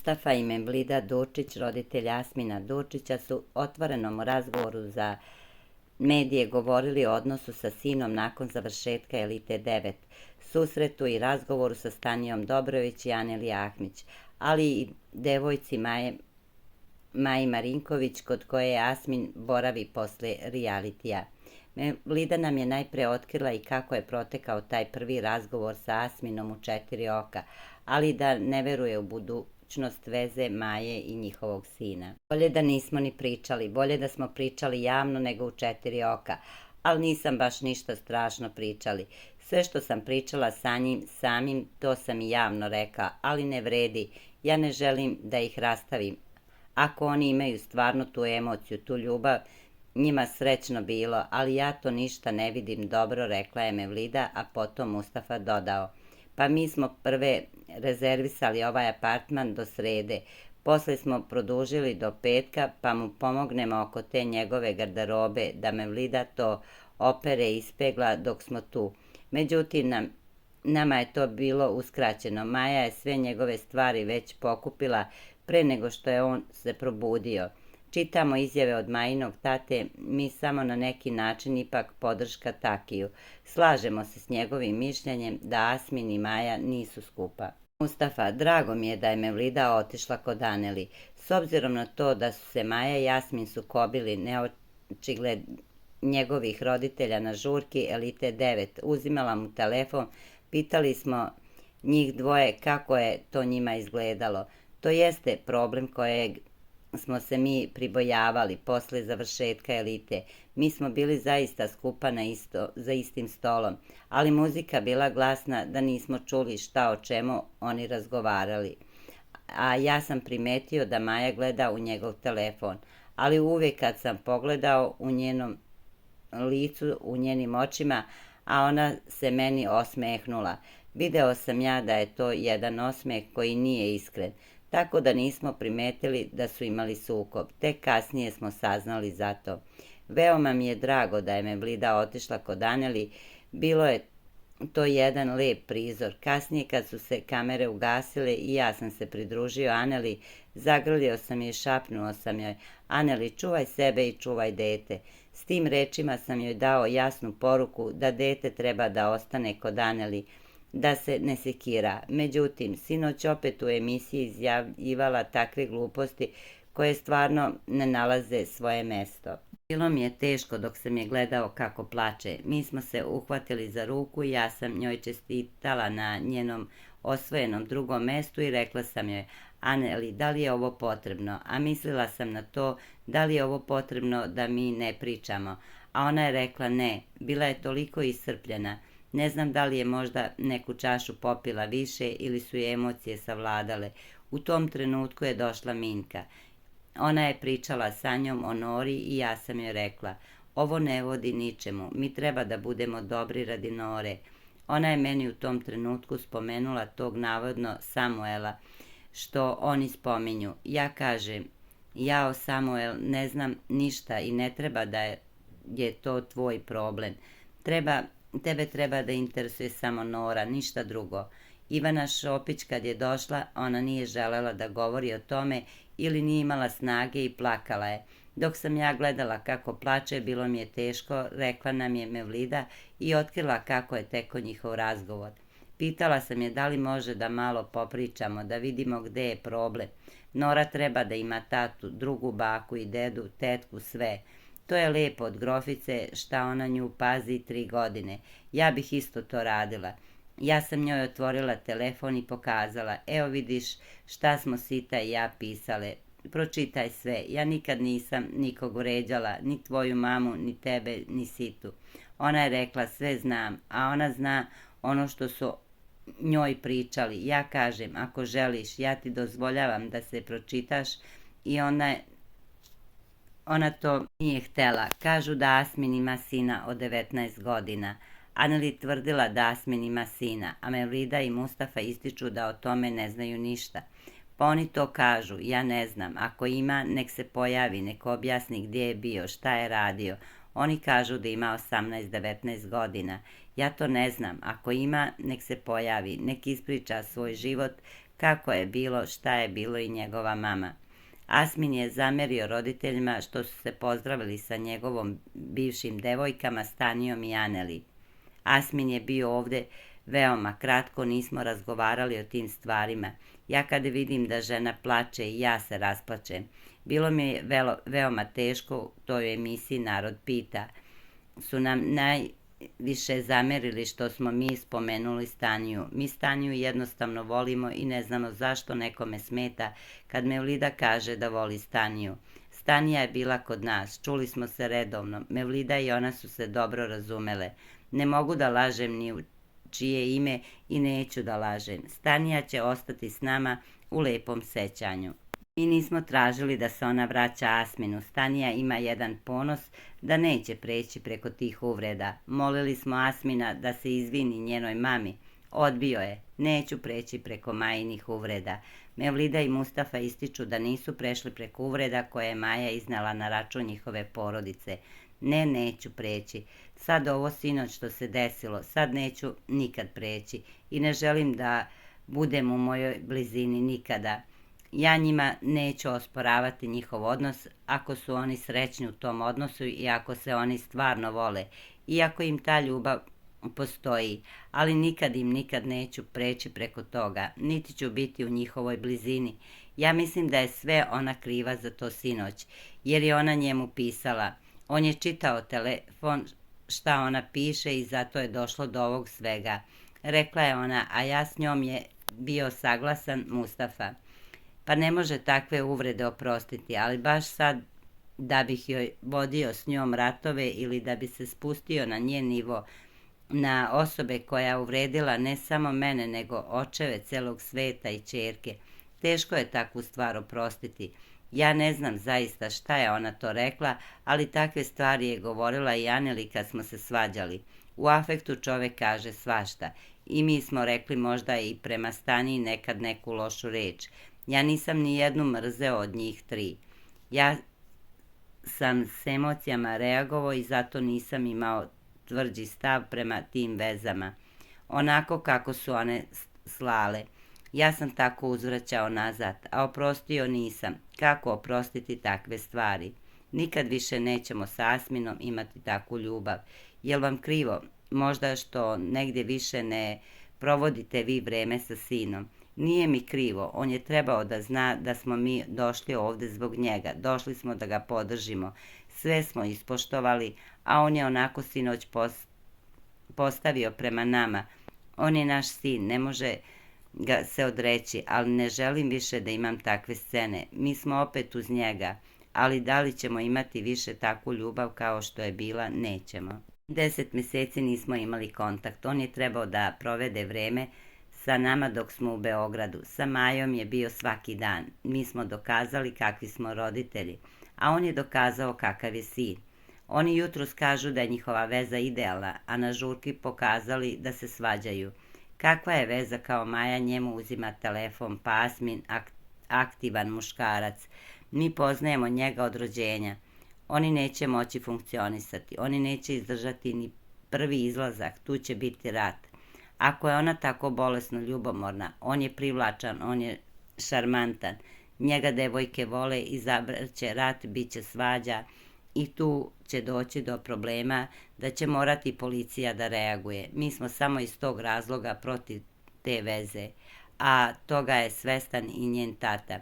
Mustafa i Mevlida Durčić, roditelj Asmina Durčića, su u otvorenom razgovoru za medije govorili o odnosu sa sinom nakon završetka Elite 9, susretu i razgovoru sa Stanijom Dobrović i Aneli Ahmić, ali i devojci Maji Marinković, kod koje je Asmin boravi posle realitija. Mevlida nam je najpre otkrila i kako je protekao taj prvi razgovor sa Asminom u 4 oka, ali da ne veruje u budućnost veze Maje i njihovog sina. Bolje da nismo ni pričali, bolje da smo pričali javno nego u 4 oka, ali nisam baš ništa strašno pričali. Sve što sam pričala sa njim samim, to sam i javno rekla, ali ne vredi, ja ne želim da ih rastavim. Ako oni imaju stvarno tu emociju, tu ljubav, njima srećno bilo, ali ja to ništa ne vidim dobro, rekla je Mevlida, a potom Mustafa dodao: pa mi smo prve rezervisali ovaj apartman do srede, posle smo produžili do petka, pa mu pomognemo oko te njegove garderobe, da Mevlida to opere i ispegla dok smo tu. Međutim, nama je to bilo uskraćeno. Maja je sve njegove stvari već pokupila pre nego što je on se probudio. Čitamo izjave od Majinog tate, mi samo na neki način ipak podrška Takiju. Slažemo se s njegovim mišljenjem da Asmin i Maja nisu skupa. Mustafa: drago mi je da je Mevlida otišla kod Aneli. S obzirom na to da su se Maja i Asmin sukobili neočigled njegovih roditelja na žurki Elite 9, uzimala mu telefon, pitali smo njih dvoje kako je to njima izgledalo. To jeste problem kojeg smo se mi pribojavali posle završetka Elite. Mi smo bili zaista skupa za istim stolom, ali muzika bila glasna da nismo čuli šta o čemu oni razgovarali. A ja sam primetio da Maja gleda u njegov telefon, ali uvijek kad sam pogledao u njenom licu, u njenim očima, a ona se meni osmehnula. Video sam ja da je to jedan osmeh koji nije iskren, tako da nismo primetili da su imali sukob. Tek kasnije smo saznali za to. Veoma mi je drago da je Mevlida otišla kod Aneli, bilo je to jedan lep prizor. Kasnije kad su se kamere ugasile i ja sam se pridružio Aneli, zagrlio sam je i šapnuo sam joj: Aneli, čuvaj sebe i čuvaj dete. S tim rečima sam joj dao jasnu poruku da dete treba da ostane kod Aneli, da se ne sekira. Međutim, sinoć opet u emisiji izjavljivala takve gluposti koje stvarno ne nalaze svoje mesto. Bilo mi je teško dok sam je gledao kako plače. Mi smo se uhvatili za ruku i ja sam njoj čestitala na njenom osvojenom drugom mestu i rekla sam joj: Aneli, da li je ovo potrebno? A mislila sam na to da li je ovo potrebno da mi ne pričamo. A ona je rekla ne, bila je toliko iscrpljena. Ne znam da li je možda neku čašu popila više ili su je emocije savladale. U tom trenutku je došla Minka. Ona je pričala sa njom o Nori i ja sam joj rekla: ovo ne vodi ničemu, mi treba da budemo dobri radi Nore. Ona je meni u tom trenutku spomenula tog navodno Samuela, što oni spominju. Ja kažem: jao Samuel, ne znam ništa i ne treba da je to tvoj problem. Tebe treba da interesuje samo Nora, ništa drugo. Ivana Šopić kad je došla, ona nije želela da govori o tome ili nije imala snage i plakala je. Dok sam ja gledala kako plače, bilo mi je teško, rekla nam je Mevlida i otkrila kako je tekao njihov razgovor. Pitala sam je da li može da malo popričamo, da vidimo gde je problem. Nora treba da ima tatu, drugu baku i dedu, tetku, sve. To je lepo od grofice šta ona nju pazi 3 godine. Ja bih isto to radila. Ja sam njoj otvorila telefon i pokazala: evo vidiš šta smo Sita i ja pisale. Pročitaj sve. Ja nikad nisam nikog vređala, ni tvoju mamu, ni tebe, ni Situ. Ona je rekla: sve znam, a ona zna ono što su njoj pričali. Ja kažem: ako želiš, ja ti dozvoljavam da se pročitaš, i ona to nije htela. Kažu da Asmin ima sina od 19 godina. Aneli tvrdila da Asmin ima sina, a Mevlida i Mustafa ističu da o tome ne znaju ništa. Pa oni to kažu, ja ne znam. Ako ima, nek se pojavi, nek objasni gdje je bio, šta je radio. Oni kažu da ima 18-19 godina. Ja to ne znam. Ako ima, nek se pojavi, nek ispriča svoj život kako je bilo, šta je bilo i njegova mama. Asmin je zamerio roditeljima što su se pozdravili sa njegovom bivšim devojkama Stanijom i Aneli. Asmin je bio ovde veoma kratko, nismo razgovarali o tim stvarima. Ja kada vidim da žena plače i ja se rasplačem. Bilo mi je veoma teško, u toj emisiji Narod pita. Su nam najviše zamerili što smo mi spomenuli Staniju. Mi Staniju jednostavno volimo i ne znamo zašto nekome smeta kad Mevlida kaže da voli Staniju. Stanija je bila kod nas, čuli smo se redovno, Mevlida i ona su se dobro razumele. Ne mogu da lažem ni u čije ime i neću da lažem. Stanija će ostati s nama u lepom sećanju. Mi nismo tražili da se ona vraća Asminu. Stanija ima jedan ponos da neće preći preko tih uvreda. Molili smo Asmina da se izvini njenoj mami. Odbio je. Neću preći preko majinih uvreda. Mevlida i Mustafa ističu da nisu prešli preko uvreda koje je Maja iznala na račun njihove porodice. Ne, neću preći. Sad ovo sinoć što se desilo, sad neću nikad preći i ne želim da budem u mojoj blizini nikada. Ja njima neću osporavati njihov odnos ako su oni srećni u tom odnosu i ako se oni stvarno vole, iako im ta ljubav postoji, ali nikad neću preći preko toga, niti ću biti u njihovoj blizini. Ja mislim da je sve ona kriva za to sinoć, jer je ona njemu pisala. On je čitao telefon šta ona piše i zato je došlo do ovog svega. Rekla je ona, a ja s njom je bio saglasan Mustafa. Pa ne može takve uvrede oprostiti, ali baš sad da bih joj vodio s njom ratove ili da bi se spustio na njen nivo, na osobe koja je uvredila ne samo mene, nego očeve celog sveta i ćerke. Teško je takvu stvar oprostiti. Ja ne znam zaista šta je ona to rekla, ali takve stvari je govorila i Aneli kad smo se svađali. U afektu čovek kaže svašta i mi smo rekli možda i prema Staniji nekad neku lošu reč. Ja nisam ni jednu mrzeo od njih 3. Ja sam s emocijama reagovao i zato nisam imao tvrđi stav prema tim vezama. Onako kako su one slale. Ja sam tako uzvraćao nazad, a oprostio nisam. Kako oprostiti takve stvari? Nikad više nećemo sa Asminom imati takvu ljubav. Jel vam krivo? Možda što negdje više ne provodite vi vreme sa sinom. Nije mi krivo, on je trebao da zna da smo mi došli ovde zbog njega. Došli smo da ga podržimo. Sve smo ispoštovali, a on je onako sinoć postavio prema nama. On je naš sin, ne može ga se odreći, ali ne želim više da imam takve scene. Mi smo opet uz njega, ali da li ćemo imati više takvu ljubav kao što je bila, nećemo. 10 meseci nismo imali kontakt. On je trebao da provede vreme sa nama dok smo u Beogradu. Sa Majom je bio svaki dan. Mi smo dokazali kakvi smo roditelji, a on je dokazao kakav je sin. Oni jutros kažu da je njihova veza idealna, a na žurki pokazali da se svađaju. Kakva je veza kao Maja njemu uzima telefon, pa Asmin aktivan muškarac. Mi poznajemo njega od rođenja. Oni neće moći funkcionisati. Oni neće izdržati ni prvi izlazak. Tu će biti rat. Ako je ona tako bolesno ljubomorna, on je privlačan, on je šarmantan. Njega devojke vole, izabraće rat, bit će svađa i tu će doći do problema da će morati policija da reaguje. Mi smo samo iz tog razloga protiv te veze, a toga je svestan i njen tata.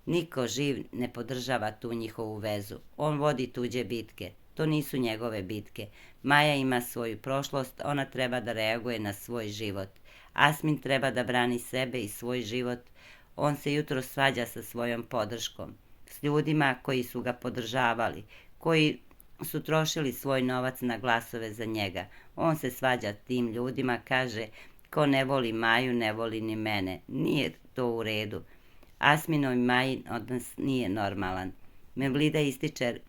Niko živ ne podržava tu njihovu vezu. On vodi tuđe bitke. To nisu njegove bitke. Maja ima svoju prošlost, ona treba da reaguje na svoj život. Asmin treba da brani sebe i svoj život. On se jutro svađa sa svojom podrškom, s ljudima koji su ga podržavali, koji su trošili svoj novac na glasove za njega. On se svađa tim ljudima, kaže, ko ne voli Maju, ne voli ni mene. Nije to u redu. Asminov i Majin odnos nije normalan. Mevlida ističe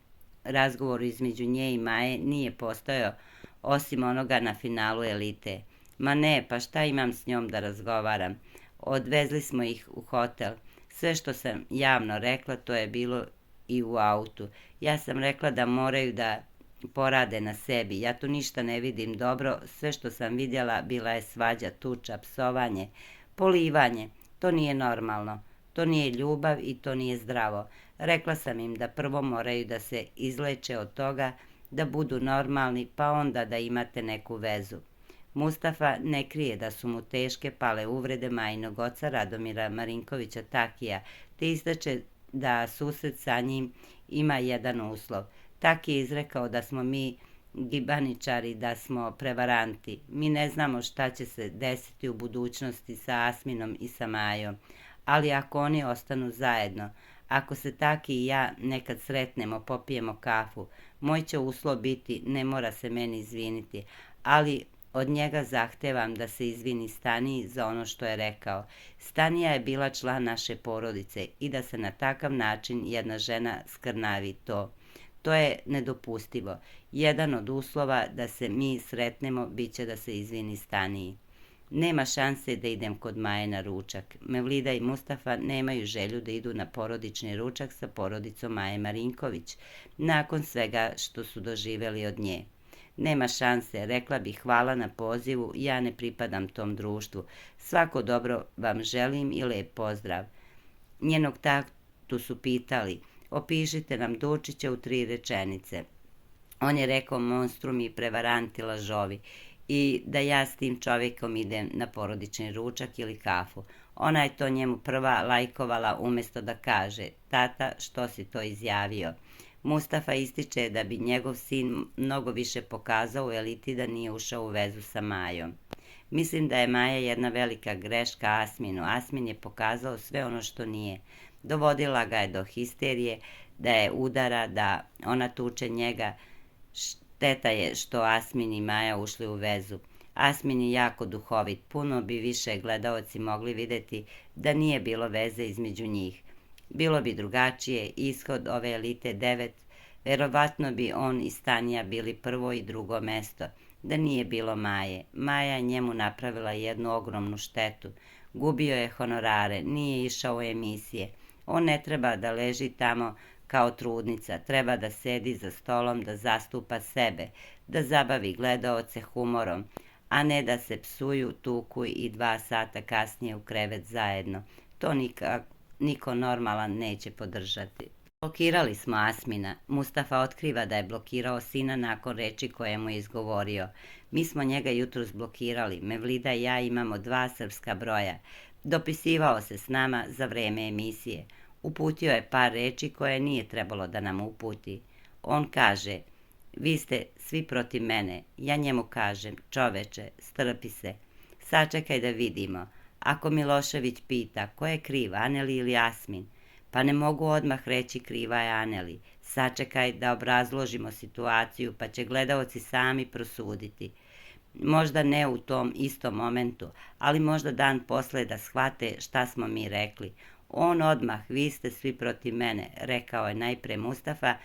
razgovor između nje i Maje nije postojao osim onoga na finalu Elite. Ma ne, pa šta imam s njom da razgovaram? Odvezli smo ih u hotel. Sve što sam javno rekla, to je bilo i u autu. Ja sam rekla da moraju da porade na sebi. Ja tu ništa ne vidim dobro. Sve što sam vidjela bila je svađa, tuča, psovanje, polivanje. To nije normalno, to nije ljubav i to nije zdravo. Rekla sam im da prvo moraju da se izleče od toga, da budu normalni, pa onda da imate neku vezu. Mustafa ne krije da su mu teške pale uvrede majinog oca Radomira Marinkovića Takija, te istače da susret sa njim ima jedan uslov. Taki je izrekao da smo mi gibaničari, da smo prevaranti. Mi ne znamo šta će se desiti u budućnosti sa Asminom i sa Majom, ali ako oni ostanu zajedno, ako se Taki i ja nekad sretnemo, popijemo kafu, moj će uslov biti, ne mora se meni izviniti, ali od njega zahtevam da se izvini Staniji za ono što je rekao. Stanija je bila član naše porodice i da se na takav način jedna žena skrnavi to. To je nedopustivo. Jedan od uslova da se mi sretnemo bit će da se izvini Staniji. Nema šanse da idem kod Maje na ručak. Mevlida i Mustafa nemaju želju da idu na porodični ručak sa porodicom Maje Marinković, nakon svega što su doživeli od nje. Nema šanse, rekla bih hvala na pozivu, ja ne pripadam tom društvu. Svako dobro vam želim i lep pozdrav. Njenog tatu su pitali, opišite nam Dučića u 3 rečenice. On je rekao monstrum i prevaranti lažovi i da ja s tim čovjekom idem na porodični ručak ili kafu. Ona je to njemu prva lajkovala umjesto da kaže, tata, što si to izjavio? Mustafa ističe da bi njegov sin mnogo više pokazao u eliti da nije ušao u vezu sa Majom. Mislim da je Maja jedna velika greška Asminu. Asmin je pokazao sve ono što nije. Dovodila ga je do histerije, da je udara, da ona tuče njega. Šteta je što Asmin i Maja ušli u vezu. Asmin je jako duhovit, puno bi više gledaoci mogli vidjeti da nije bilo veze između njih. Bilo bi drugačije, ishod ove elite 9, verovatno bi on i Stanija bili prvo i drugo mesto, da nije bilo Maje. Maja je njemu napravila jednu ogromnu štetu. Gubio je honorare, nije išao u emisije. On ne treba da leži tamo kao trudnica, treba da sedi za stolom, da zastupa sebe, da zabavi gledaoce humorom, a ne da se psuju, tuku i 2 sata kasnije u krevet zajedno. To niko normalan neće podržati. Blokirali smo Asmina. Mustafa otkriva da je blokirao sina nakon reči koje mu je izgovorio. Mi smo njega jutros blokirali. Mevlida i ja imamo 2 srpska broja. Dopisivao se s nama za vreme emisije. Uputio je par reči koje nije trebalo da nam uputi. On kaže, vi ste svi protiv mene. Ja njemu kažem, čoveče, strpi se. Sačekaj da vidimo. Ako Milošević pita ko je kriv, Aneli ili Asmin, pa ne mogu odmah reći kriva je Aneli. Sačekaj da obrazložimo situaciju, pa će gledaoci sami prosuditi. Možda ne u tom istom momentu, ali možda dan posle da shvate šta smo mi rekli. On odmah, vi ste svi protiv mene, rekao je najpre Mustafa,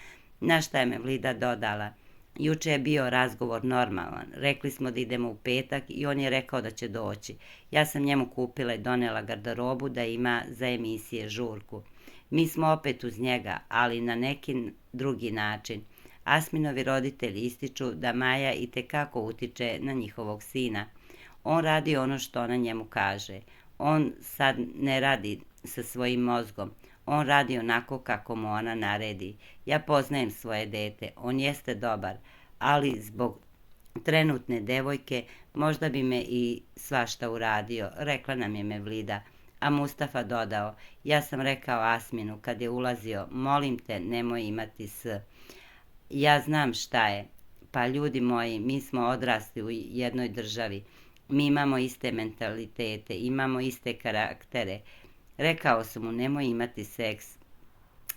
na šta je Mevlida dodala. Juče je bio razgovor normalan. Rekli smo da idemo u petak i on je rekao da će doći. Ja sam njemu kupila i donela garderobu da ima za emisije žurku. Mi smo opet uz njega, ali na neki drugi način. Asminovi roditelji ističu da Maja itekako utiče na njihovog sina. On radi ono što ona njemu kaže. On sad ne radi sa svojim mozgom. On radi onako kako mu ona naredi. Ja poznajem svoje dete, on jeste dobar, ali zbog trenutne devojke možda bi me i svašta uradio, rekla nam je Mevlida. A Mustafa dodao, ja sam rekao Asminu kad je ulazio, molim te nemoj imati s. Ja znam šta je. Pa ljudi moji, mi smo odrasli u jednoj državi. Mi imamo iste mentalitete, imamo iste karaktere. Rekao sam mu, nemoj imati seks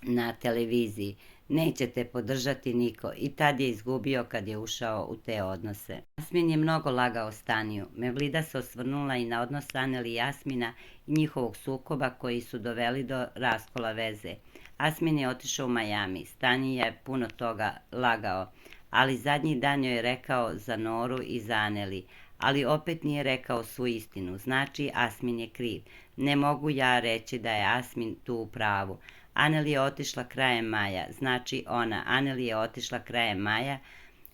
na televiziji, nećete podržati niko i tad je izgubio kad je ušao u te odnose. Asmin je mnogo lagao Staniju. Mevlida se osvrnula i na odnos Aneli i Asmina i njihovog sukoba koji su doveli do raskola veze. Asmin je otišao u Majami, Stanija je puno toga lagao, ali zadnji dan joj je rekao za Noru i za Aneli, ali opet nije rekao svu istinu, znači Asmin je kriv. Ne mogu ja reći da je Asmin tu u pravu. Aneli je otišla krajem maja, znači Aneli je otišla krajem maja,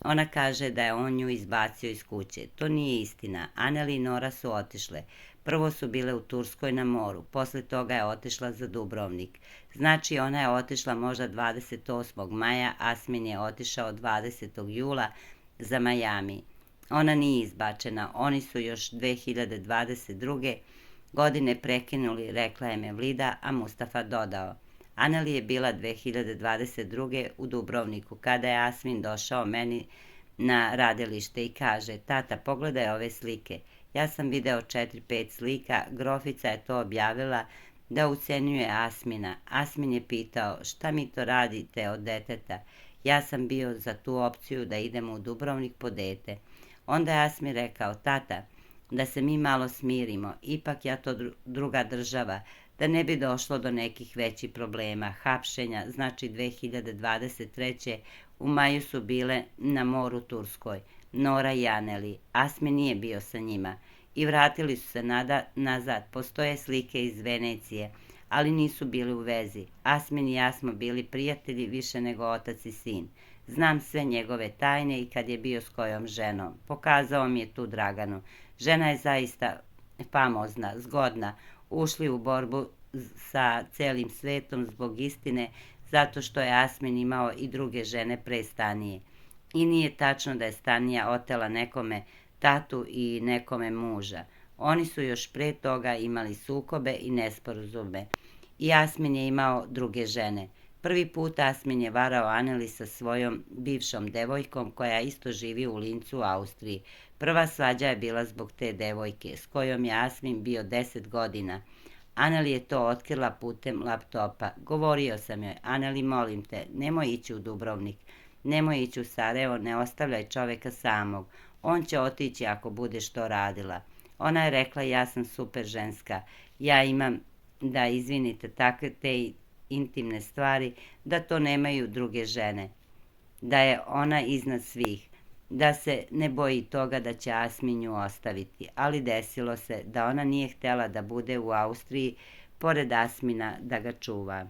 ona kaže da je on nju izbacio iz kuće. To nije istina, Aneli i Nora su otišle. Prvo su bile u Turskoj na moru, posle toga je otišla za Dubrovnik. Znači ona je otišla možda 28. maja, Asmin je otišao 20. jula za Majami. Ona nije izbačena, oni su još 2022. godine prekinuli, rekla je Mevlida, a Mustafa dodao. Aneli je bila 2022. u Dubrovniku, kada je Asmin došao meni na radilište i kaže, tata, pogledaj ove slike. Ja sam video 4-5 slika, grofica je to objavila da ucenjuje Asmina. Asmin je pitao, šta mi to radite od deteta? Ja sam bio za tu opciju da idemo u Dubrovnik po dete. Onda je Asmin rekao, tata, da se mi malo smirimo, ipak ja to druga država, da ne bi došlo do nekih većih problema, hapšenja, znači 2023. u maju su bile na moru Turskoj, Nora i Aneli, Asmin nije bio sa njima i vratili su se nazad, postoje slike iz Venecije, ali nisu bili u vezi. Asmin i ja smo bili prijatelji više nego otac i sin. Znam sve njegove tajne i kad je bio s kojom ženom. Pokazao mi je tu Draganu. Žena je zaista famozna, zgodna. Ušli u borbu sa celim svetom zbog istine, zato što je Asmin imao i druge žene pre Stanije. I nije tačno da je Stanija otela nekome tatu i nekome muža. Oni su još pre toga imali sukobe i nesporazume. I Asmin je imao druge žene. Prvi put Asmin je varao Aneli sa svojom bivšom devojkom koja isto živi u Lincu u Austriji. Prva svađa je bila zbog te devojke, s kojom je Asmin bio 10 godina. Aneli je to otkrila putem laptopa. Govorio sam joj, Aneli, molim te, nemoj ići u Dubrovnik, nemoj ići u Sarajevo, ne ostavljaj čoveka samog. On će otići ako budeš to radila. Ona je rekla, ja sam super ženska, ja imam, da izvinite, takve te intimne stvari, da to nemaju druge žene, da je ona iznad svih, da se ne boji toga da će Asmin nju ostaviti, ali desilo se da ona nije htela da bude u Austriji pored Asmina da ga čuva.